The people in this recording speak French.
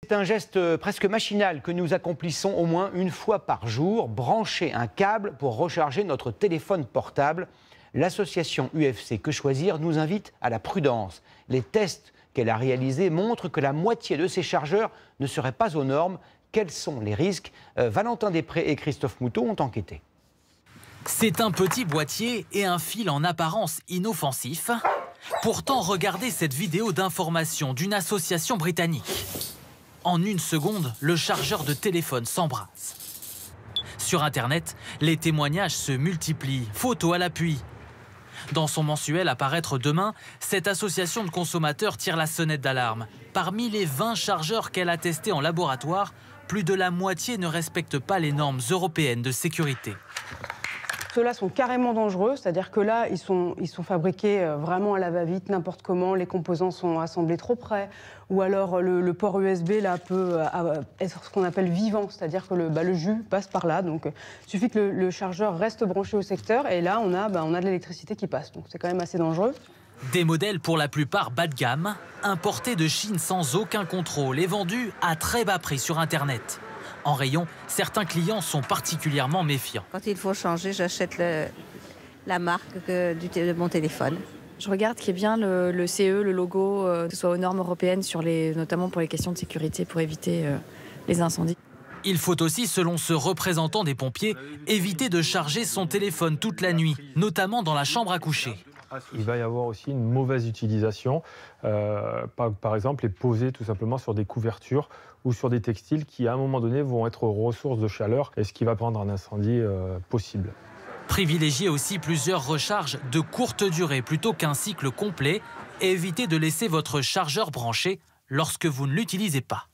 C'est un geste presque machinal que nous accomplissons au moins une fois par jour, brancher un câble pour recharger notre téléphone portable. L'association UFC Que Choisir nous invite à la prudence. Les tests qu'elle a réalisés montrent que la moitié de ces chargeurs ne seraient pas aux normes. Quels sont les risques? Valentin Després et Christophe Moutot ont enquêté. C'est un petit boîtier et un fil en apparence inoffensif. Pourtant, regardez cette vidéo d'information d'une association britannique. En une seconde, le chargeur de téléphone s'embrase. Sur Internet, les témoignages se multiplient, photos à l'appui. Dans son mensuel à paraître demain, cette association de consommateurs tire la sonnette d'alarme. Parmi les 20 chargeurs qu'elle a testés en laboratoire, plus de la moitié ne respectent pas les normes européennes de sécurité. Ceux-là sont carrément dangereux, c'est-à-dire que là, ils sont fabriqués vraiment à la va-vite, n'importe comment, les composants sont assemblés trop près, ou alors le port USB là, peut être ce qu'on appelle vivant, c'est-à-dire que le jus passe par là, donc il suffit que le chargeur reste branché au secteur, et là, on a de l'électricité qui passe, donc c'est quand même assez dangereux. Des modèles pour la plupart bas de gamme, importés de Chine sans aucun contrôle et vendus à très bas prix sur Internet. En rayon, certains clients sont particulièrement méfiants. Quand il faut changer, j'achète la marque de mon téléphone. Je regarde qu'il y ait bien le CE, le logo, que ce soit aux normes européennes, notamment pour les questions de sécurité, pour éviter les incendies. Il faut aussi, selon ce représentant des pompiers, éviter de charger son téléphone toute la nuit, notamment dans la chambre à coucher. Il va y avoir aussi une mauvaise utilisation, par exemple les poser tout simplement sur des couvertures ou sur des textiles qui à un moment donné vont être ressources de chaleur et ce qui va prendre un incendie possible. Privilégiez aussi plusieurs recharges de courte durée plutôt qu'un cycle complet et évitez de laisser votre chargeur branché lorsque vous ne l'utilisez pas.